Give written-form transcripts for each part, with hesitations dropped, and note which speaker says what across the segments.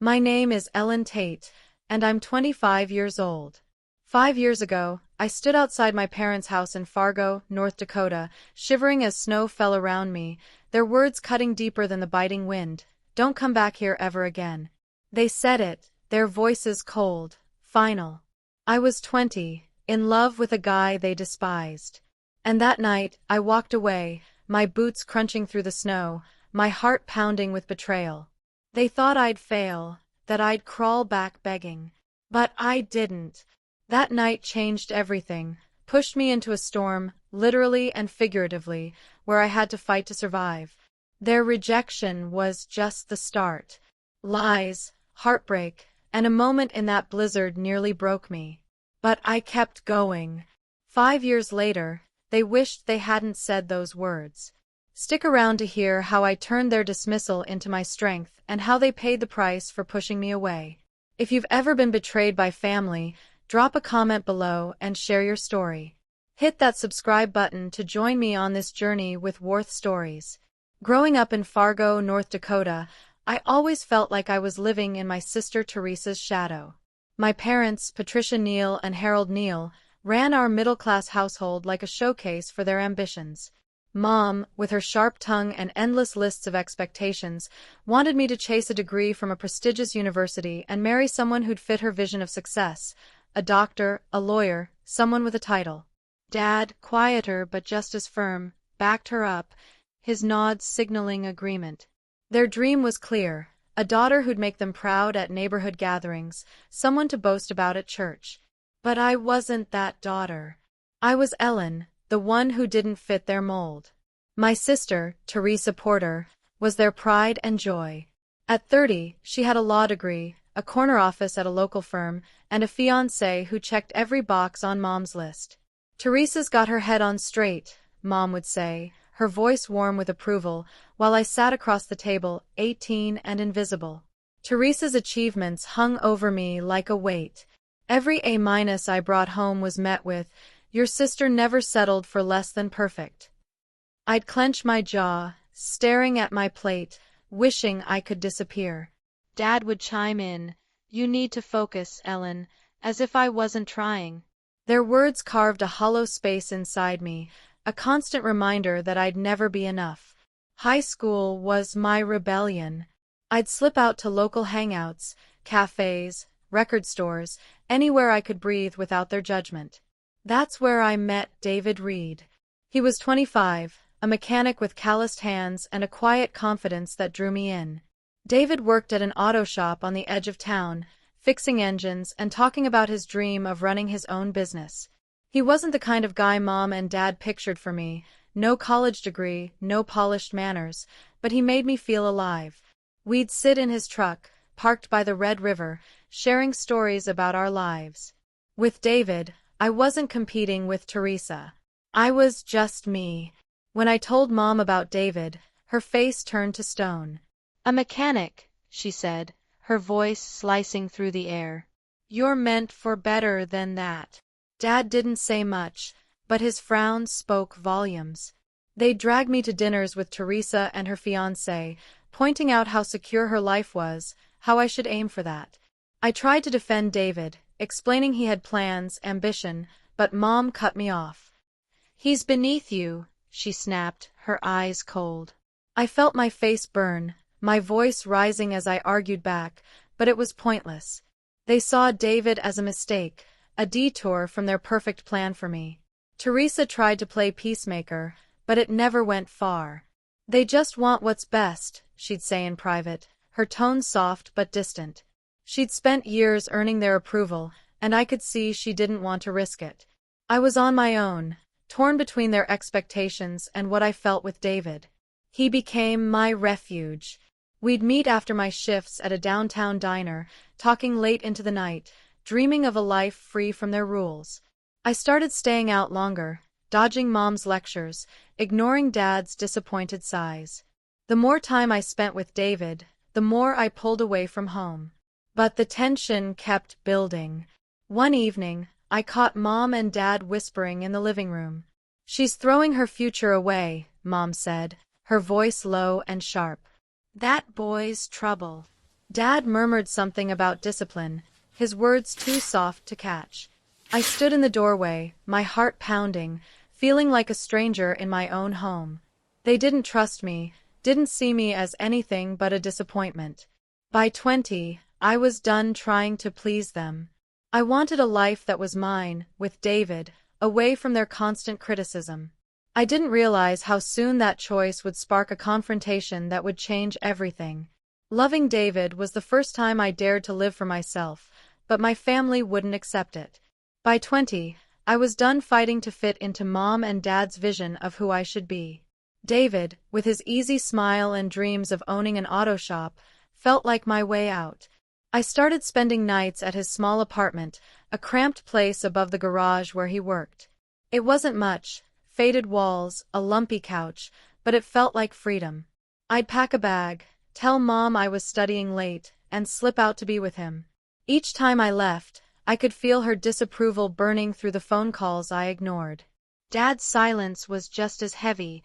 Speaker 1: My name is Ellen Tate, and I'm 25 years old. 5 years ago, I stood outside my parents' house in Fargo, North Dakota, shivering as snow fell around me, their words cutting deeper than the biting wind. Don't come back here ever again. They said it, their voices cold, final. I was 20, in love with a guy they despised. And that night, I walked away, my boots crunching through the snow, my heart pounding with betrayal. They thought I'd fail, that I'd crawl back begging. But I didn't. That night changed everything, pushed me into a storm, literally and figuratively, where I had to fight to survive. Their rejection was just the start. Lies, heartbreak, and a moment in that blizzard nearly broke me. But I kept going. 5 years later, they wished they hadn't said those words. Stick around to hear how I turned their dismissal into my strength and how they paid the price for pushing me away. If you've ever been betrayed by family, drop a comment below and share your story. Hit that subscribe button to join me on this journey with Warth stories. Growing up in Fargo, North Dakota, I always felt like I was living in my sister Teresa's shadow. My parents, Patricia Neal and Harold Neal, ran our middle-class household like a showcase for their ambitions. Mom, with her sharp tongue and endless lists of expectations, wanted me to chase a degree from a prestigious university and marry someone who'd fit her vision of success, a doctor, a lawyer, someone with a title. Dad, quieter but just as firm, backed her up, his nods signaling agreement. Their dream was clear, a daughter who'd make them proud at neighborhood gatherings, someone to boast about at church. But I wasn't that daughter. I was Ellen, the one who didn't fit their mold. My sister, Teresa Porter, was their pride and joy. At 30, she had a law degree, a corner office at a local firm, and a fiancé who checked every box on Mom's list. Teresa's got her head on straight, Mom would say, her voice warm with approval, while I sat across the table, 18 and invisible. Teresa's achievements hung over me like a weight. Every A- I brought home was met with, "Your sister never settled for less than perfect." I'd clench my jaw, staring at my plate, wishing I could disappear. Dad would chime in, "You need to focus, Ellen," as if I wasn't trying. Their words carved a hollow space inside me, a constant reminder that I'd never be enough. High school was my rebellion. I'd slip out to local hangouts, cafes, record stores, anywhere I could breathe without their judgment. That's where I met David Reed. He was 25, a mechanic with calloused hands and a quiet confidence that drew me in. David worked at an auto shop on the edge of town, fixing engines and talking about his dream of running his own business. He wasn't the kind of guy Mom and Dad pictured for me, no college degree, no polished manners, but he made me feel alive. We'd sit in his truck, parked by the Red River, sharing stories about our lives. With David, I wasn't competing with Teresa. I was just me. When I told Mom about David, her face turned to stone. "A mechanic," she said, her voice slicing through the air. "You're meant for better than that." Dad didn't say much, but his frown spoke volumes. They dragged me to dinners with Teresa and her fiancé, pointing out how secure her life was, how I should aim for that. I tried to defend David, explaining he had plans, ambition, but Mom cut me off. "He's beneath you," she snapped, her eyes cold. I felt my face burn, my voice rising as I argued back, but it was pointless. They saw David as a mistake, a detour from their perfect plan for me. Teresa tried to play peacemaker, but it never went far. "They just want what's best," she'd say in private, her tone soft but distant. She'd spent years earning their approval, and I could see she didn't want to risk it. I was on my own, torn between their expectations and what I felt with David. He became my refuge. We'd meet after my shifts at a downtown diner, talking late into the night, dreaming of a life free from their rules. I started staying out longer, dodging Mom's lectures, ignoring Dad's disappointed sighs. The more time I spent with David, the more I pulled away from home. But the tension kept building. One evening, I caught Mom and Dad whispering in the living room. "She's throwing her future away," Mom said, her voice low and sharp. "That boy's trouble." Dad murmured something about discipline, his words too soft to catch. I stood in the doorway, my heart pounding, feeling like a stranger in my own home. They didn't trust me, didn't see me as anything but a disappointment. By 20, I was done trying to please them. I wanted a life that was mine, with David, away from their constant criticism. I didn't realize how soon that choice would spark a confrontation that would change everything. Loving David was the first time I dared to live for myself, but my family wouldn't accept it. By 20, I was done fighting to fit into Mom and Dad's vision of who I should be. David, with his easy smile and dreams of owning an auto shop, felt like my way out. I started spending nights at his small apartment, a cramped place above the garage where he worked. It wasn't much, faded walls, a lumpy couch, but it felt like freedom. I'd pack a bag, tell Mom I was studying late, and slip out to be with him. Each time I left, I could feel her disapproval burning through the phone calls I ignored. Dad's silence was just as heavy,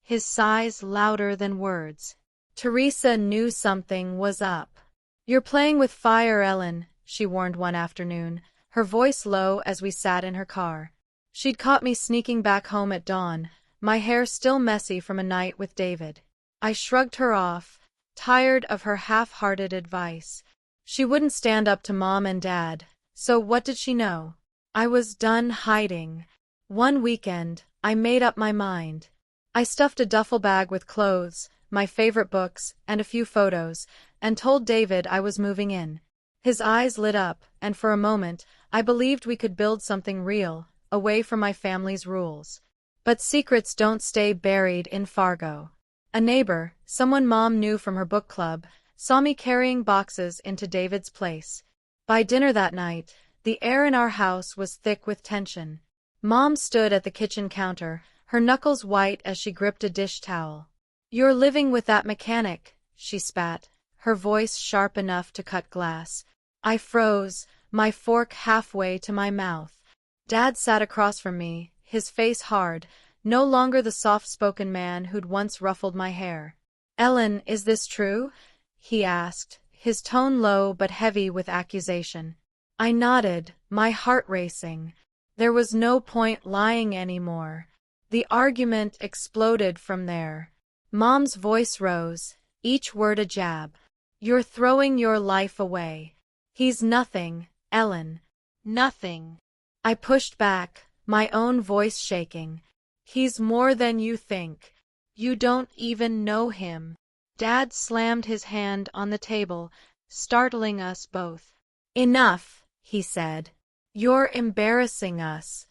Speaker 1: his sighs louder than words. Teresa knew something was up. "You're playing with fire, Ellen," she warned one afternoon, her voice low as we sat in her car. She'd caught me sneaking back home at dawn, my hair still messy from a night with David. I shrugged her off, tired of her half-hearted advice. She wouldn't stand up to Mom and Dad, so what did she know? I was done hiding. One weekend, I made up my mind. I stuffed a duffel bag with clothes, my favorite books, and a few photos, and told David I was moving in. His eyes lit up, and for a moment, I believed we could build something real, away from my family's rules. But secrets don't stay buried in Fargo. A neighbor, someone Mom knew from her book club, saw me carrying boxes into David's place. By dinner that night, the air in our house was thick with tension. Mom stood at the kitchen counter, her knuckles white as she gripped a dish towel. "You're living with that mechanic," she spat, her voice sharp enough to cut glass. I froze, my fork halfway to my mouth. Dad sat across from me, his face hard, no longer the soft-spoken man who'd once ruffled my hair. "Ellen, is this true?" he asked, his tone low but heavy with accusation. I nodded, my heart racing. There was no point lying anymore. The argument exploded from there. Mom's voice rose, each word a jab. "You're throwing your life away. He's nothing, Ellen. Nothing." I pushed back, my own voice shaking. "He's more than you think. You don't even know him." Dad slammed his hand on the table, startling us both. "Enough," he said. "You're embarrassing us."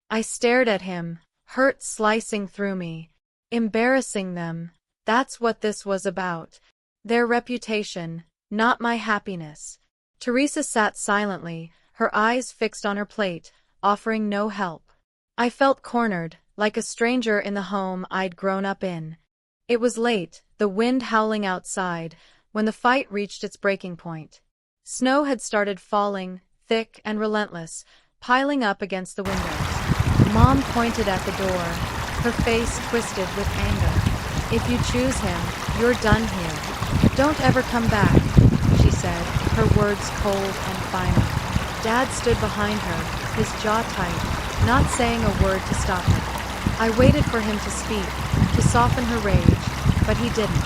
Speaker 1: I stared at him, hurt slicing through me. Embarrassing them, that's what this was about. Their reputation, not my happiness. Teresa sat silently, her eyes fixed on her plate, offering no help. I felt cornered, like a stranger in the home I'd grown up in. It was late, the wind howling outside, when the fight reached its breaking point. Snow had started falling, thick and relentless, piling up against the windows. Mom pointed at the door, her face twisted with anger. "If you choose him, you're done here. Don't ever come back," she said, her words cold and final. Dad stood behind her, his jaw tight, not saying a word to stop her. I waited for him to speak, to soften her rage, but he didn't.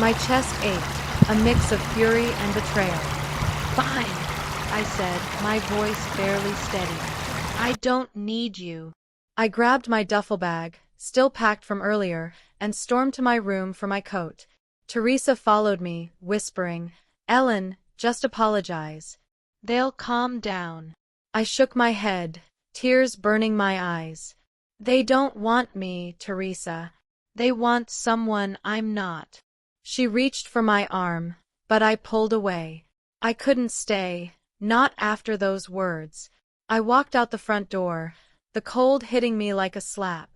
Speaker 1: My chest ached, a mix of fury and betrayal. "Fine," I said, my voice barely steady. "I don't need you." I grabbed my duffel bag, still packed from earlier, and stormed to my room for my coat. Teresa followed me, whispering, "Ellen, just apologize. They'll calm down." I shook my head, tears burning my eyes. "They don't want me, Teresa. They want someone I'm not." She reached for my arm, but I pulled away. I couldn't stay, not after those words. I walked out the front door, the cold hitting me like a slap.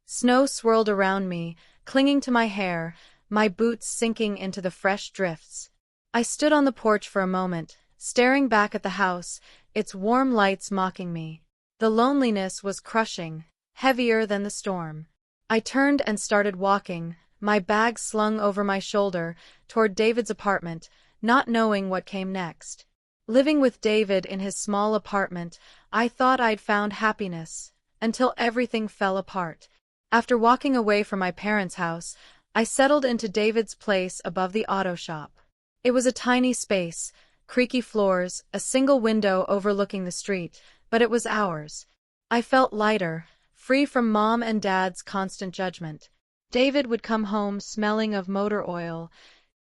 Speaker 1: Snow swirled around me, clinging to my hair, my boots sinking into the fresh drifts. I stood on the porch for a moment, staring back at the house, its warm lights mocking me. The loneliness was crushing, heavier than the storm. I turned and started walking, my bag slung over my shoulder, toward David's apartment, not knowing what came next. Living with David in his small apartment, I thought I'd found happiness, until everything fell apart. After walking away from my parents' house, I settled into David's place above the auto shop. It was a tiny space, creaky floors, a single window overlooking the street, but it was ours. I felt lighter, free from Mom and Dad's constant judgment. David would come home smelling of motor oil,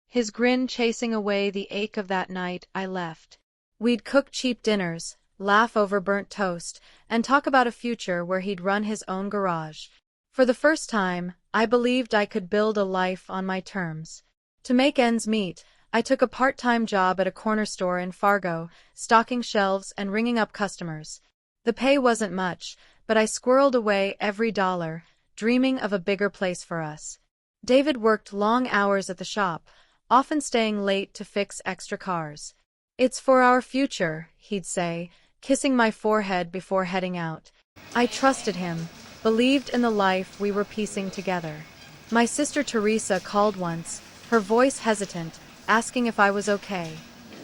Speaker 1: his grin chasing away the ache of that night I left. We'd cook cheap dinners, laugh over burnt toast, and talk about a future where he'd run his own garage. For the first time, I believed I could build a life on my terms. To make ends meet, I took a part-time job at a corner store in Fargo, stocking shelves and ringing up customers. The pay wasn't much, but I squirreled away every dollar, dreaming of a bigger place for us. David worked long hours at the shop, often staying late to fix extra cars. "It's for our future," he'd say, kissing my forehead before heading out. I trusted him, believed in the life we were piecing together. My sister Teresa called once, her voice hesitant, asking if I was okay.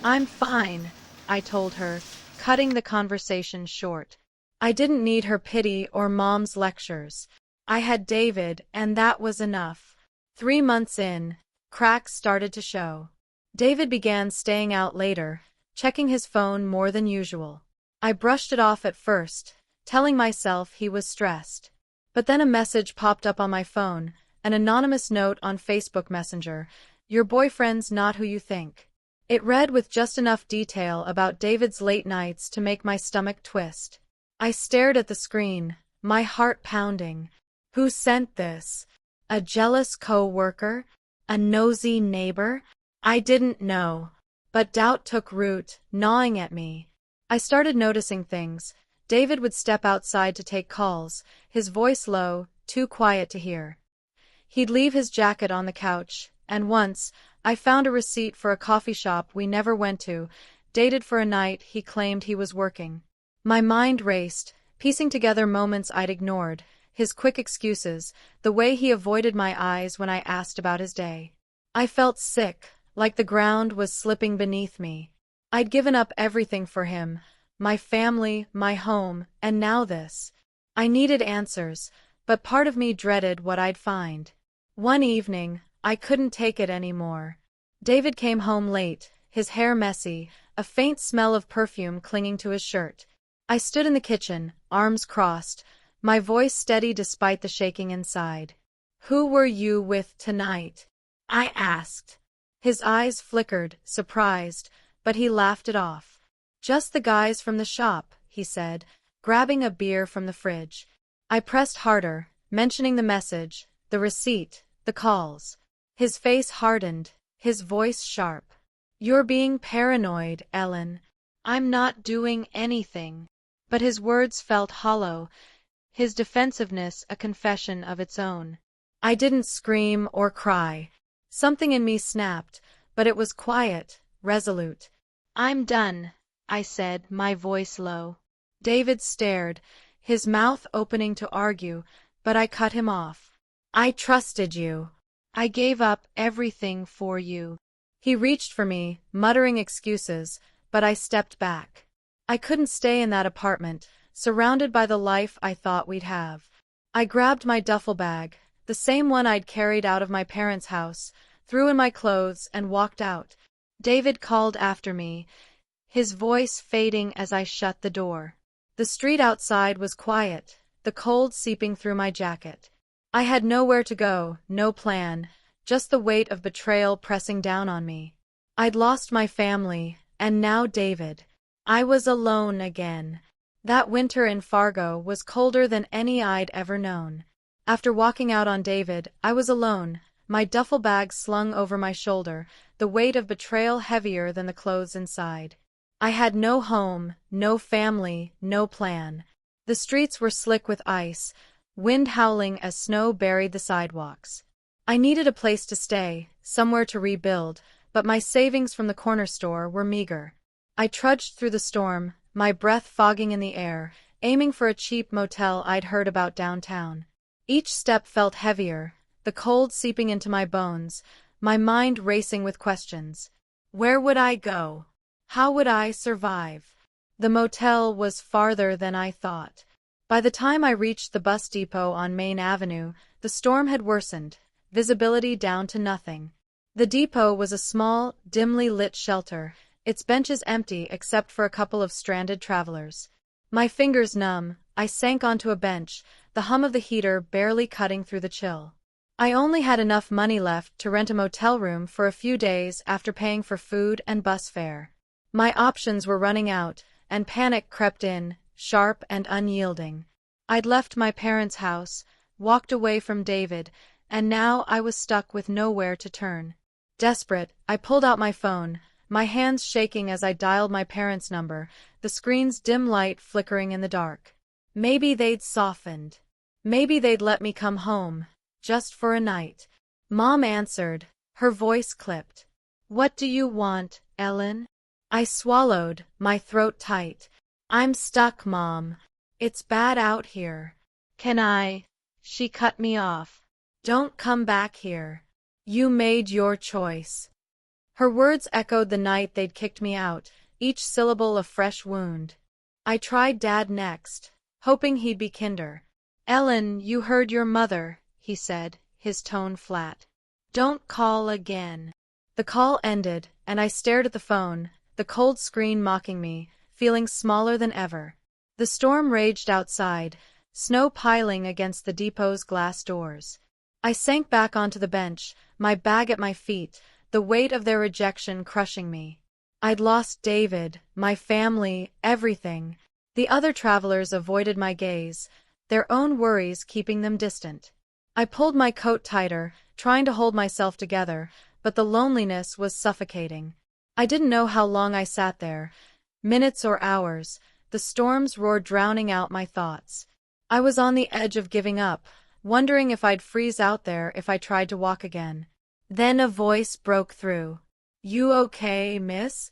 Speaker 1: "I'm fine," I told her, cutting the conversation short. I didn't need her pity or Mom's lectures. I had David, and that was enough. 3 months in, cracks started to show. David began staying out later, checking his phone more than usual. I brushed it off at first, telling myself he was stressed. But then a message popped up on my phone, an anonymous note on Facebook Messenger, "Your boyfriend's not who you think." It read with just enough detail about David's late nights to make my stomach twist. I stared at the screen, my heart pounding. Who sent this? A jealous co-worker? A nosy neighbor? I didn't know. But doubt took root, gnawing at me. I started noticing things. David would step outside to take calls, his voice low, too quiet to hear. He'd leave his jacket on the couch, and once, I found a receipt for a coffee shop we never went to, dated for a night he claimed he was working. My mind raced, piecing together moments I'd ignored, his quick excuses, the way he avoided my eyes when I asked about his day. I felt sick, like the ground was slipping beneath me. I'd given up everything for him, my family, my home, and now this. I needed answers, but part of me dreaded what I'd find. One evening, I couldn't take it anymore. David came home late, his hair messy, a faint smell of perfume clinging to his shirt. I stood in the kitchen, arms crossed, my voice steady despite the shaking inside. "Who were you with tonight?" I asked. His eyes flickered, surprised, but he laughed it off. "Just the guys from the shop," he said, grabbing a beer from the fridge. I pressed harder, mentioning the message, the receipt, the calls. His face hardened, his voice sharp. "You're being paranoid, Ellen. I'm not doing anything." But his words felt hollow, his defensiveness a confession of its own. I didn't scream or cry. Something in me snapped, but it was quiet, resolute. "I'm done," I said, my voice low. David stared, his mouth opening to argue, but I cut him off. "I trusted you. I gave up everything for you." He reached for me, muttering excuses, but I stepped back. I couldn't stay in that apartment, surrounded by the life I thought we'd have. I grabbed my duffel bag, the same one I'd carried out of my parents' house, threw in my clothes and walked out. David called after me, his voice fading as I shut the door. The street outside was quiet, the cold seeping through my jacket. I had nowhere to go, no plan, just the weight of betrayal pressing down on me. I'd lost my family, and now David. I was alone again. That winter in Fargo was colder than any I'd ever known. After walking out on David, I was alone, my duffel bag slung over my shoulder, the weight of betrayal heavier than the clothes inside. I had no home, no family, no plan. The streets were slick with ice, wind howling as snow buried the sidewalks. I needed a place to stay, somewhere to rebuild, but my savings from the corner store were meager. I trudged through the storm, my breath fogging in the air, aiming for a cheap motel I'd heard about downtown. Each step felt heavier, the cold seeping into my bones, my mind racing with questions. Where would I go? How would I survive? The motel was farther than I thought. By the time I reached the bus depot on Main Avenue, the storm had worsened, visibility down to nothing. The depot was a small, dimly lit shelter, its benches empty except for a couple of stranded travelers. My fingers numb, I sank onto a bench, the hum of the heater barely cutting through the chill. I only had enough money left to rent a motel room for a few days after paying for food and bus fare. My options were running out, and panic crept in, sharp and unyielding. I'd left my parents' house, walked away from David, and now I was stuck with nowhere to turn. Desperate, I pulled out my phone, my hands shaking as I dialed my parents' number, the screen's dim light flickering in the dark. Maybe they'd softened. Maybe they'd let me come home, just for a night. Mom answered, her voice clipped. "What do you want, Ellen?" I swallowed, my throat tight. "I'm stuck, Mom. It's bad out here. Can I?" She cut me off. "Don't come back here. You made your choice." Her words echoed the night they'd kicked me out, each syllable a fresh wound. I tried Dad next, hoping he'd be kinder. "Ellen, you heard your mother," he said, his tone flat. "Don't call again." The call ended, and I stared at the phone, the cold screen mocking me, feeling smaller than ever. The storm raged outside, snow piling against the depot's glass doors. I sank back onto the bench, my bag at my feet, the weight of their rejection crushing me. I'd lost David, my family, everything. The other travelers avoided my gaze, their own worries keeping them distant. I pulled my coat tighter, trying to hold myself together, but the loneliness was suffocating. I didn't know how long I sat there, minutes or hours, the storm's roar drowning out my thoughts. I was on the edge of giving up, wondering if I'd freeze out there if I tried to walk again. Then a voice broke through. "You okay, miss?"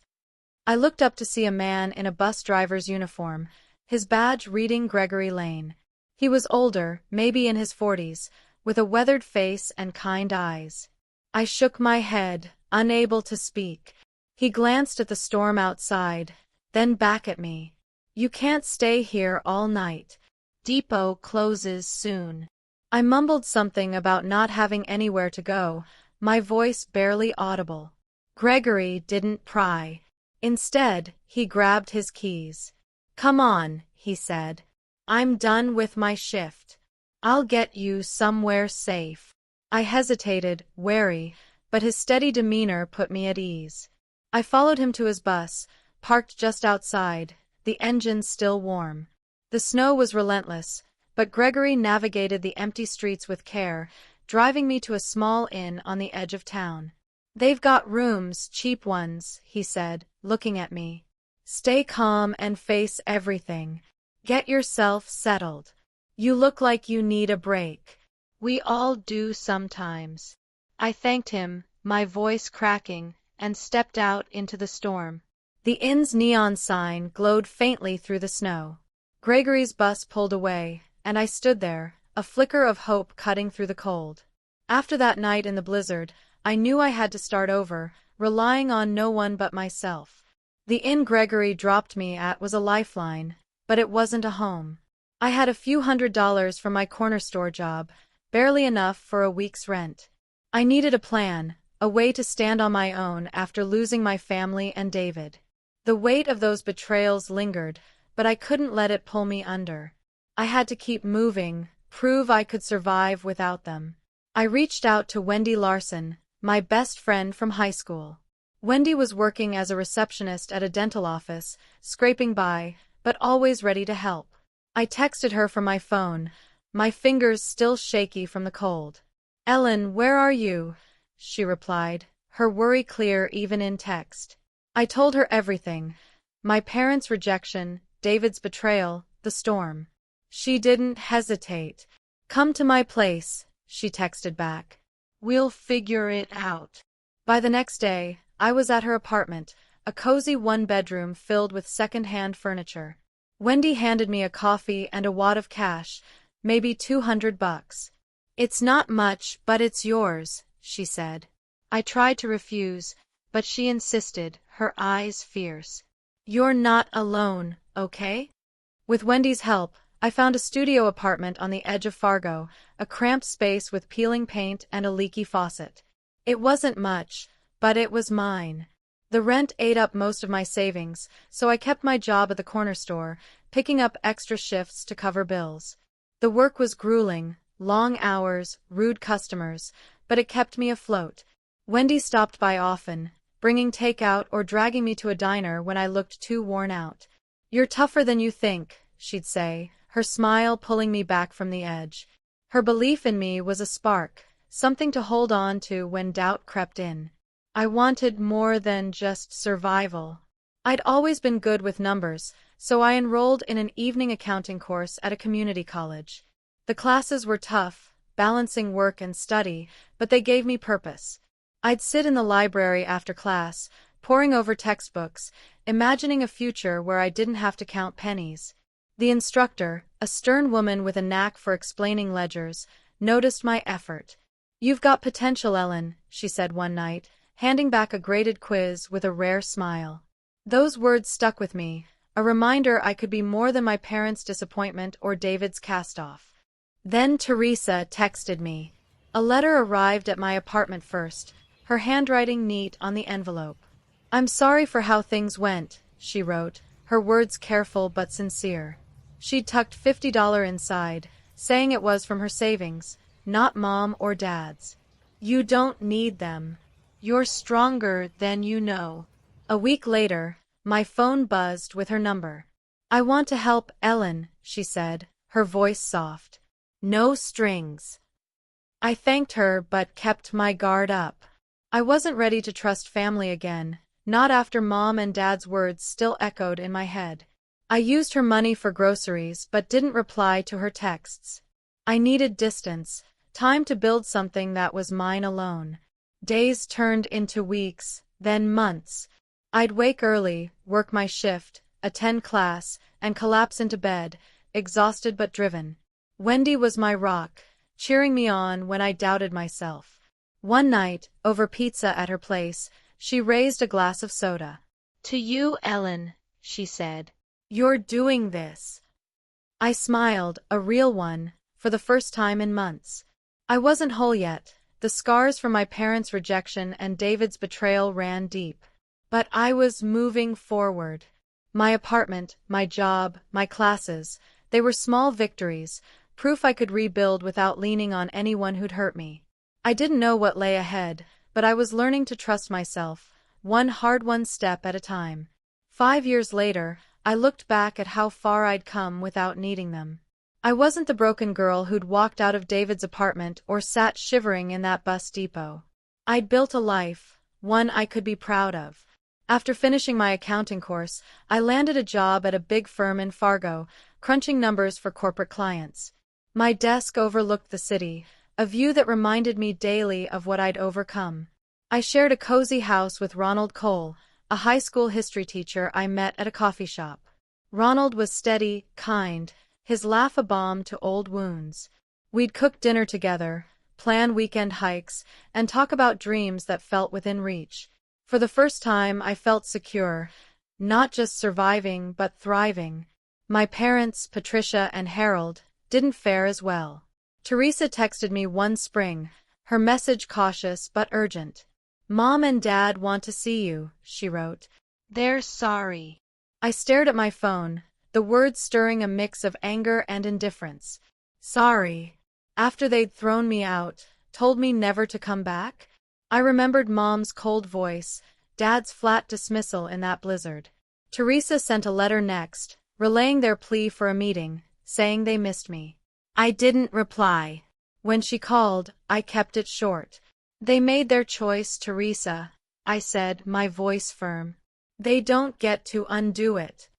Speaker 1: I looked up to see a man in a bus driver's uniform, his badge reading Gregory Lane. He was older, maybe in his 40s, with a weathered face and kind eyes. I shook my head, unable to speak. He glanced at the storm outside, then back at me. "You can't stay here all night. Depot closes soon." I mumbled something about not having anywhere to go, my voice barely audible. Gregory didn't pry. Instead, he grabbed his keys. "Come on," he said. "I'm done with my shift. I'll get you somewhere safe." I hesitated, wary, but his steady demeanor put me at ease. I followed him to his bus, parked just outside, the engine still warm. The snow was relentless, but Gregory navigated the empty streets with care, driving me to a small inn on the edge of town. "They've got rooms, cheap ones," he said, looking at me. "Stay calm and face everything. Get yourself settled. You look like you need a break. We all do sometimes." I thanked him, my voice cracking, and stepped out into the storm. The inn's neon sign glowed faintly through the snow. Gregory's bus pulled away, and I stood there, a flicker of hope cutting through the cold. After that night in the blizzard, I knew I had to start over, relying on no one but myself. The inn Gregory dropped me at was a lifeline, but it wasn't a home. I had a few $100s from my corner store job, barely enough for a week's rent. I needed a plan, a way to stand on my own after losing my family and David. The weight of those betrayals lingered, but I couldn't let it pull me under. I had to keep moving, prove I could survive without them. I reached out to Wendy Larson, my best friend from high school. Wendy was working as a receptionist at a dental office, scraping by, but always ready to help. I texted her from my phone, my fingers still shaky from the cold. "Ellen, where are you?" she replied, her worry clear even in text. I told her everything. My parents' rejection, David's betrayal, the storm. She didn't hesitate. "Come to my place," she texted back. "We'll figure it out." By the next day, I was at her apartment, a cozy one-bedroom filled with second-hand furniture. Wendy handed me a coffee and a wad of cash, maybe $200. "It's not much, but it's yours," she said. I tried to refuse, but she insisted, her eyes fierce. "You're not alone, okay?" With Wendy's help, I found a studio apartment on the edge of Fargo, a cramped space with peeling paint and a leaky faucet. It wasn't much, but it was mine. The rent ate up most of my savings, so I kept my job at the corner store, picking up extra shifts to cover bills. The work was grueling, long hours, rude customers, but it kept me afloat. Wendy stopped by often, bringing takeout or dragging me to a diner when I looked too worn out. "You're tougher than you think," she'd say, her smile pulling me back from the edge. Her belief in me was a spark, something to hold on to when doubt crept in. I wanted more than just survival. I'd always been good with numbers, so I enrolled in an evening accounting course at a community college. The classes were tough, balancing work and study, but they gave me purpose. I'd sit in the library after class, poring over textbooks, imagining a future where I didn't have to count pennies. The instructor, a stern woman with a knack for explaining ledgers, noticed my effort. "You've got potential, Ellen," she said one night, handing back a graded quiz with a rare smile. Those words stuck with me, a reminder I could be more than my parents' disappointment or David's cast-off. Then Teresa texted me. A letter arrived at my apartment first, her handwriting neat on the envelope. "I'm sorry for how things went," she wrote, her words careful but sincere. She'd tucked $50 inside, saying it was from her savings, not Mom or Dad's. "You don't need them. You're stronger than you know." A week later, my phone buzzed with her number. "I want to help, Ellen," she said, her voice soft. "No strings." I thanked her but kept my guard up. I wasn't ready to trust family again, not after Mom and Dad's words still echoed in my head. I used her money for groceries but didn't reply to her texts. I needed distance, time to build something that was mine alone. Days turned into weeks, then months. I'd wake early, work my shift, attend class, and collapse into bed, exhausted but driven. Wendy was my rock, cheering me on when I doubted myself. One night, over pizza at her place, she raised a glass of soda. "To you, Ellen," she said. "You're doing this." I smiled, a real one, for the first time in months. I wasn't whole yet. The scars from my parents' rejection and David's betrayal ran deep. But I was moving forward. My apartment, my job, my classes, they were small victories, proof I could rebuild without leaning on anyone who'd hurt me. I didn't know what lay ahead, but I was learning to trust myself, one hard-won step at a time. 5 years later, I looked back at how far I'd come without needing them. I wasn't the broken girl who'd walked out of David's apartment or sat shivering in that bus depot. I'd built a life, one I could be proud of. After finishing my accounting course, I landed a job at a big firm in Fargo, crunching numbers for corporate clients. My desk overlooked the city, a view that reminded me daily of what I'd overcome. I shared a cozy house with Ronald Cole, a high school history teacher I met at a coffee shop. Ronald was steady, kind, his laugh a balm to old wounds. We'd cook dinner together, plan weekend hikes, and talk about dreams that felt within reach. For the first time, I felt secure, not just surviving but thriving. My parents, Patricia and Harold, didn't fare as well. Teresa texted me one spring, her message cautious but urgent. "Mom and Dad want to see you," she wrote. "They're sorry." I stared at my phone, the words stirring a mix of anger and indifference. Sorry. After they'd thrown me out, told me never to come back? I remembered Mom's cold voice, Dad's flat dismissal in that blizzard. Teresa sent a letter next, relaying their plea for a meeting, saying they missed me. I didn't reply. When she called, I kept it short. "They made their choice, Teresa," I said, my voice firm. "They don't get to undo it."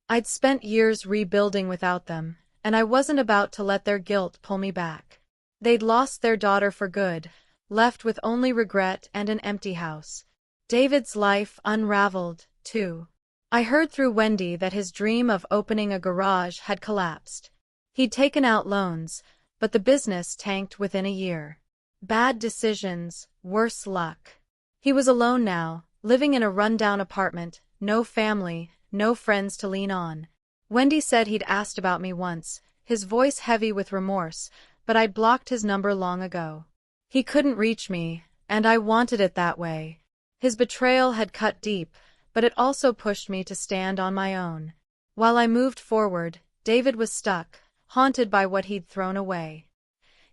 Speaker 1: I'd spent years rebuilding without them, and I wasn't about to let their guilt pull me back. They'd lost their daughter for good, left with only regret and an empty house. David's life unraveled, too. I heard through Wendy that his dream of opening a garage had collapsed. He'd taken out loans, but the business tanked within a year. Bad decisions, worse luck. He was alone now, living in a rundown apartment, no family, no friends to lean on. Wendy said he'd asked about me once, his voice heavy with remorse, but I'd blocked his number long ago. He couldn't reach me, and I wanted it that way. His betrayal had cut deep, but it also pushed me to stand on my own. While I moved forward, David was stuck, haunted by what he'd thrown away.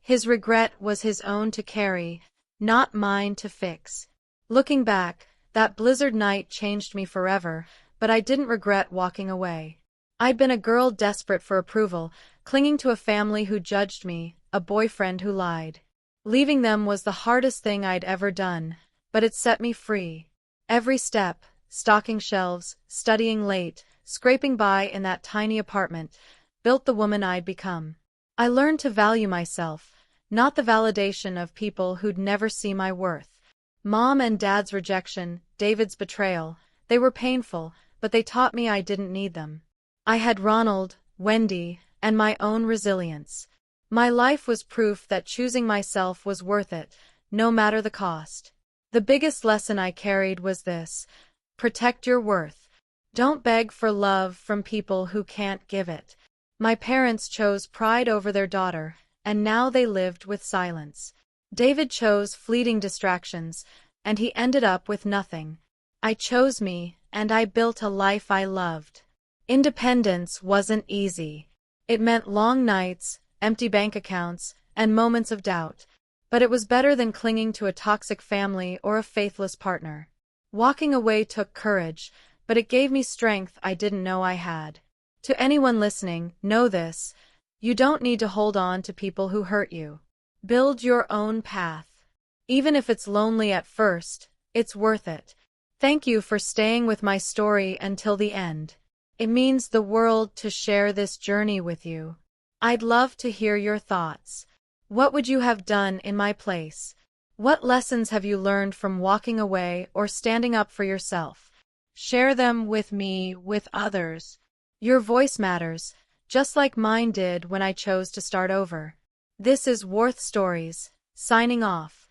Speaker 1: His regret was his own to carry, not mine to fix. Looking back, that blizzard night changed me forever, but I didn't regret walking away. I'd been a girl desperate for approval, clinging to a family who judged me, a boyfriend who lied. Leaving them was the hardest thing I'd ever done, but it set me free. Every step, stocking shelves, studying late, scraping by in that tiny apartment, built the woman I'd become. I learned to value myself, not the validation of people who'd never see my worth. Mom and Dad's rejection, David's betrayal, they were painful, but they taught me I didn't need them. I had Ronald, Wendy, and my own resilience. My life was proof that choosing myself was worth it, no matter the cost. The biggest lesson I carried was this: protect your worth. Don't beg for love from people who can't give it. My parents chose pride over their daughter, and now they lived with silence. David chose fleeting distractions, and he ended up with nothing. I chose me, and I built a life I loved. Independence wasn't easy. It meant long nights, empty bank accounts, and moments of doubt. But it was better than clinging to a toxic family or a faithless partner. Walking away took courage, but it gave me strength I didn't know I had. To anyone listening, know this: you don't need to hold on to people who hurt you. Build your own path. Even if it's lonely at first, it's worth it. Thank you for staying with my story until the end. It means the world to share this journey with you. I'd love to hear your thoughts. What would you have done in my place? What lessons have you learned from walking away or standing up for yourself? Share them with me, with others. Your voice matters, just like mine did when I chose to start over. This is Warth Stories, signing off.